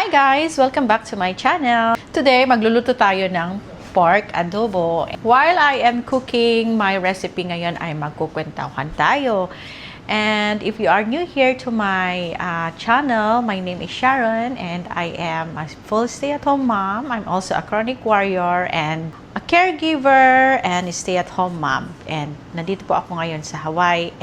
Hi guys! Welcome back to my channel. Today, magluluto tayo ng pork adobo. While I am cooking my recipe ngayon ay magkukwentuhan tayo. And if you are new here to my channel, my name is Sharon and I am a full stay-at-home mom. I'm also a chronic warrior and a caregiver and a stay-at-home mom. And nandito po ako ngayon sa Hawaii.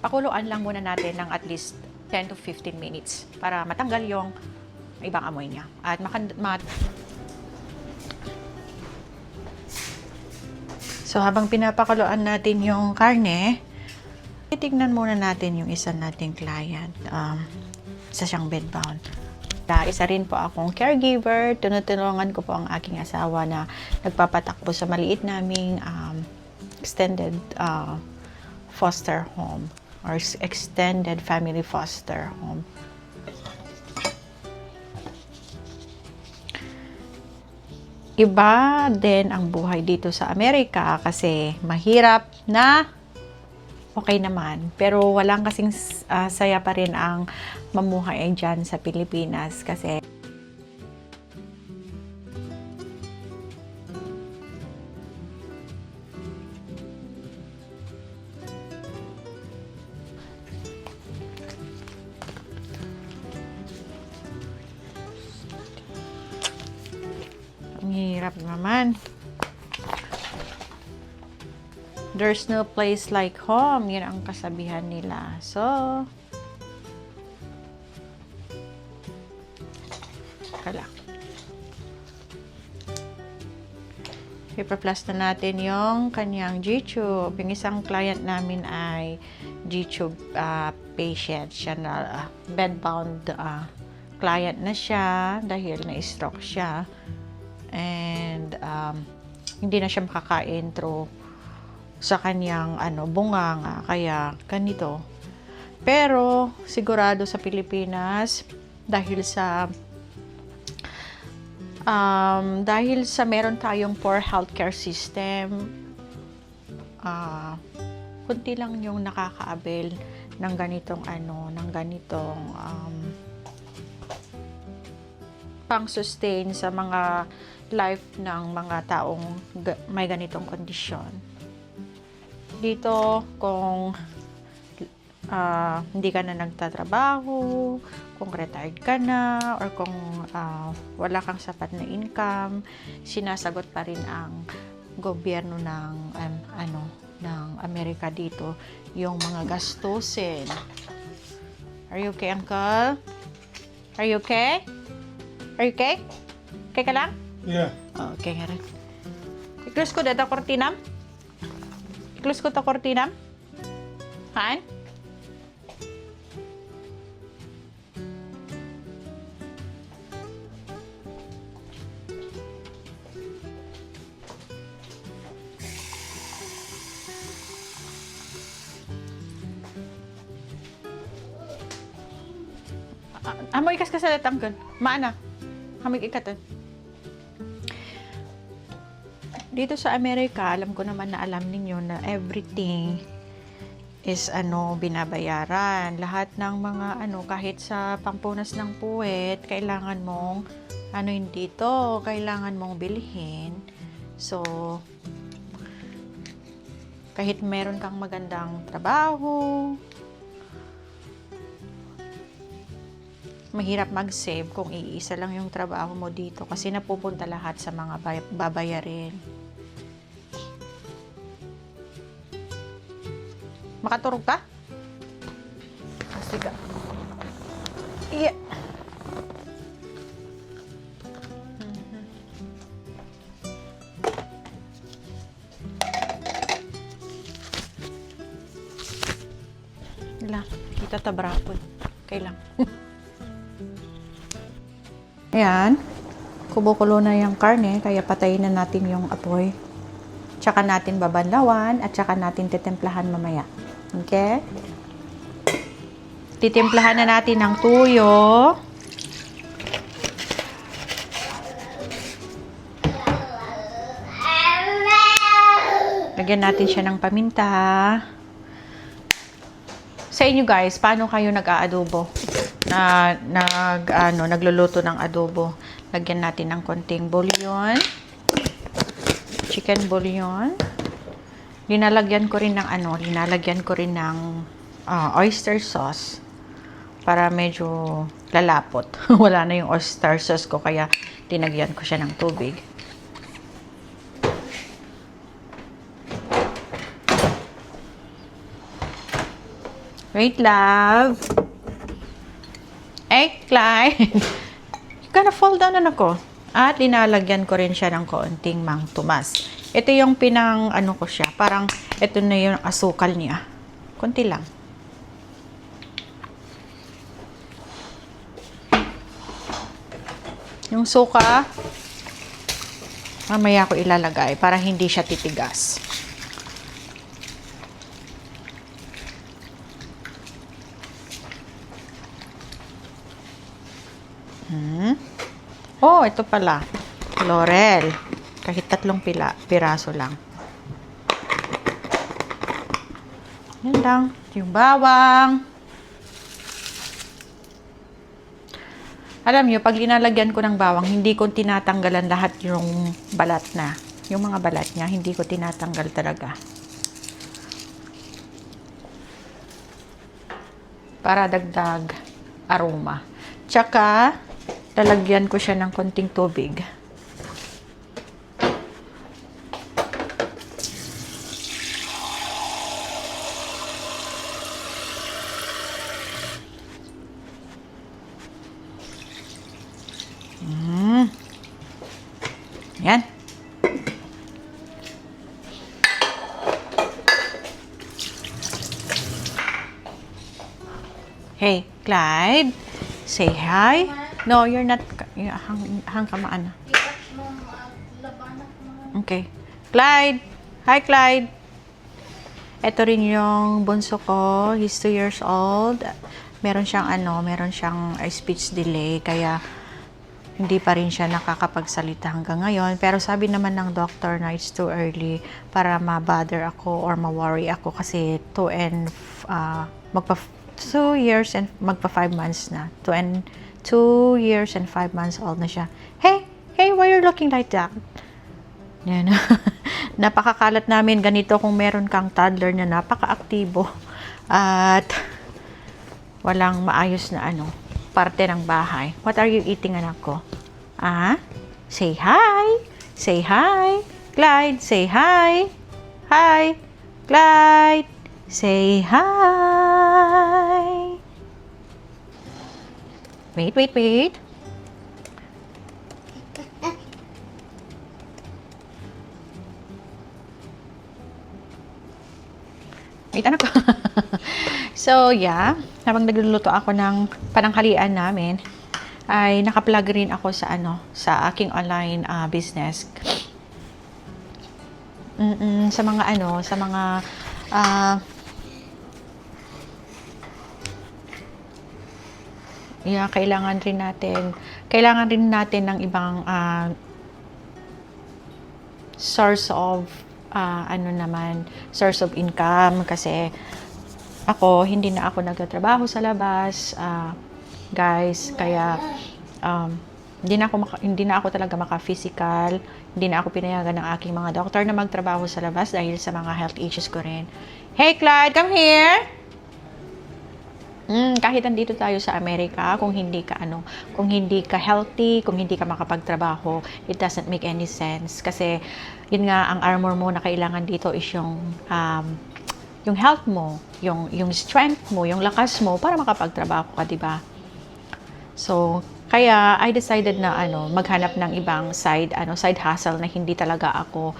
Pakuluan lang muna natin ng at least 10 to 15 minutes para matanggal yung ibang amoy niya. At So, habang pinapakuluan natin yung karne, titignan muna natin yung isa nating client. Isa siyang bedbound. Isa rin po akong caregiver. Tinutulungan ko po ang aking asawa na nagpapatakbo sa maliit naming extended foster home or extended family foster home. Iba din ang buhay dito sa Amerika kasi mahirap na okay naman. Pero walang kasing saya pa rin ang mamuhay dyan sa Pilipinas kasi ang hirap naman. There's no place like home. Yun ang kasabihan nila. So, kala. Ipa-plus na natin yung kanyang G-tube. Yung isang client namin ay G-tube patient. Siya na bedbound client na siya dahil na-stroke siya. And hindi na siya makakain through sa kanyang bunganga, kaya ganito. Pero sigurado sa Pilipinas dahil sa meron tayong poor healthcare system, kunti lang yung nakakaabil ng ganitong pang-sustain sa mga life ng mga taong may ganitong kondisyon. Dito, kung hindi ka na nagtatrabaho, kung retired ka na, or kung wala kang sapat na income, sinasagot pa rin ang gobyerno ng Amerika dito yung mga gastusin. Are you okay, Uncle? Are you okay? Are you okay? Okay ka lang? Yeah. Okay nga rin. I-close ko dito kortinam? I-close ko to kortinam? Han? Amoy ikas ka sa latanggan. Maana. Amoy ikatan. Dito sa Amerika, alam ko naman na alam ninyo na everything is binabayaran. Lahat ng mga kahit sa pampunas ng puwet, kailangan mong dito, kailangan mong bilhin. So, kahit meron kang magandang trabaho, mahirap mag-save kung iisa lang yung trabaho mo dito kasi napupunta lahat sa mga babayarin. Makaturog ka? Sige. Yeah. Wala. Kita tabrapon. Kailang. Ayan. Kubo-kulo na yung karne, kaya patayin na natin yung apoy. Tsaka natin babanlawan at tsaka natin titimplahan mamaya. Okay? Titimplahan na natin ng tuyo. Lagyan natin siya ng paminta. Sa inyo guys, paano kayo nag-aadobo? Nagluluto ng adobo. Lagyan natin ng konting bouillon. Chicken bouillon. Linalagyan ko rin ng oyster sauce para medyo lalapot. Wala na yung oyster sauce ko kaya tinagyan ko siya ng tubig. Wait, love. Hey, Clyde. You're gonna fall down na ako. At linalagyan ko rin siya ng konting Mang Tomas. Ito yung ko siya. Parang ito na yung asukal niya. Konti lang. Yung suka, mamaya ko ilalagay para hindi siya titigas. Oh, ito pala. Laurel. Kahit 3 piraso lang. Yan lang. Yung bawang. Alam nyo, pag linalagyan ko ng bawang, hindi ko tinatanggalan lahat yung balat na. Yung mga balat niya, hindi ko tinatanggal talaga. Para dagdag aroma. Tsaka, lalagyan ko siya ng konting tubig. Yan. Hey, Clyde. Say hi. No, you're not. Hang ka maana. Okay. Clyde. Hi, Clyde. Ito rin yung bunso ko. He's 2 years old. Meron siyang speech delay, kaya hindi pa rin siya nakakapagsalita hanggang ngayon. Pero sabi naman ng doctor na it's too early para ma-bother ako or ma-worry ako kasi 2 years and magpa 5 months na. 2 years and 5 months old na siya. Hey, why you're looking like that? Yan. Napakakalat namin ganito kung meron kang toddler na napaka-aktibo at walang maayos na parte ng bahay. What are you eating, anak ko? Say hi. Say hi. Clyde, say hi. Hi. Clyde, say hi. Wait. Wait, anak ko. So, yeah. Habang nagluluto ako ng pananghalian namin, ay naka-plug rin ako sa aking online business. Kailangan rin natin ng ibang source of source of income, kasi hindi na ako nagtatrabaho sa labas, guys, kaya hindi na ako talaga maka-physical, hindi na ako pinayagan ng aking mga doktor na magtrabaho sa labas dahil sa mga health issues ko rin. Hey Clyde, come here. Kahit andito tayo sa Amerika, kung hindi ka healthy, kung hindi ka makapagtrabaho, it doesn't make any sense. Kasi yun nga, ang armor mo na kailangan dito is yung health mo, yung strength mo, yung lakas mo para makapagtrabaho ka, di ba? So, kaya I decided na maghanap ng ibang side hustle na hindi talaga ako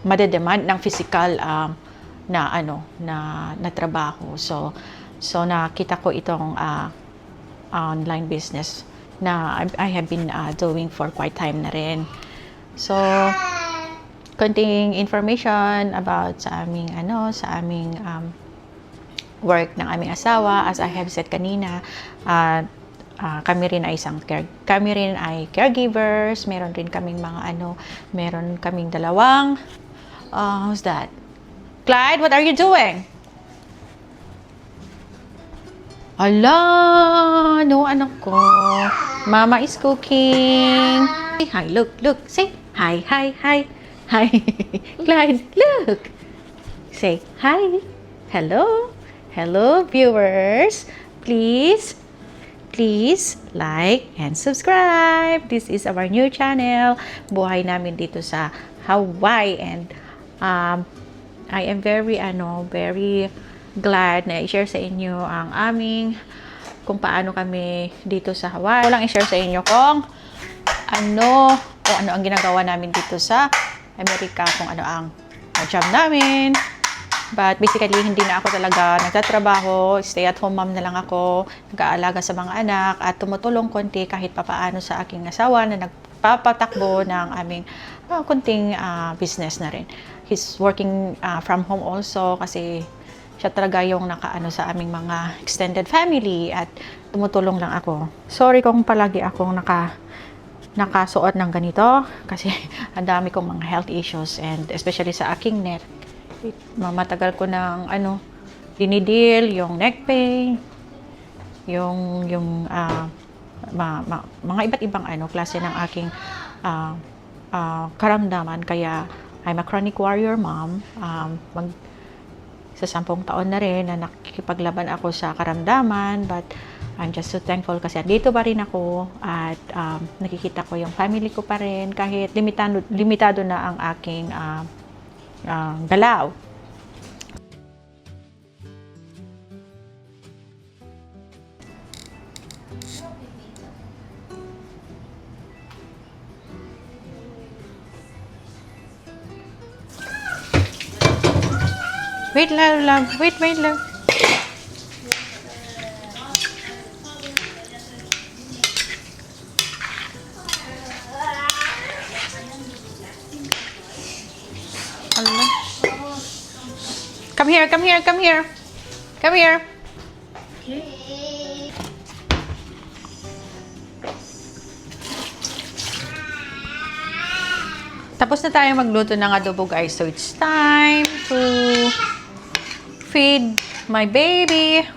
madedemand ng physical na trabaho. So nakita ko itong online business na I have been doing for quite time na rin. So konting information about sa aming work ng aming asawa. As I have said kanina, kami rin ay caregivers. Meron rin kaming meron kaming dalawang how's that? Clyde, what are you doing? Ala, no, anak ko. Mama is cooking. Hi, look. Say hi. Hi. Clyde, look. Say hi. Hello, viewers. Please like and subscribe. This is our new channel. Buhay namin dito sa Hawaii, and I am very glad na i-share sa inyo ang kung paano kami dito sa Hawaii. Walang i-share sa inyo kung ano ang ginagawa namin dito sa Amerika, kung ano ang job namin. But basically, hindi na ako talaga nagtatrabaho. Stay-at-home mom na lang ako. Nag-aalaga sa mga anak at tumutulong konti kahit papaano sa aking asawa na nagpapatakbo ng aming konting business na rin. He's working from home also kasi siya talaga yung nakaano sa aming mga extended family at tumutulong lang ako. Sorry kung palagi akong nakasuot ng ganito kasi ang dami kong mga health issues, and especially sa aking neck. Matagal ko ng dinidil, yung neck pain, yung mga iba't ibang klase ng aking karamdaman. Kaya I'm a chronic warrior mom. Sa 10 taon na rin na nakikipaglaban ako sa karamdaman, but I'm just so thankful kasi dito pa rin ako at nakikita ko yung family ko pa rin kahit limitado na ang aking galaw. Wait, love. Wait, love. Come here, come here, come here. Come here. Tapos na tayo magluto ng adobo, guys. So, it's time to feed my baby.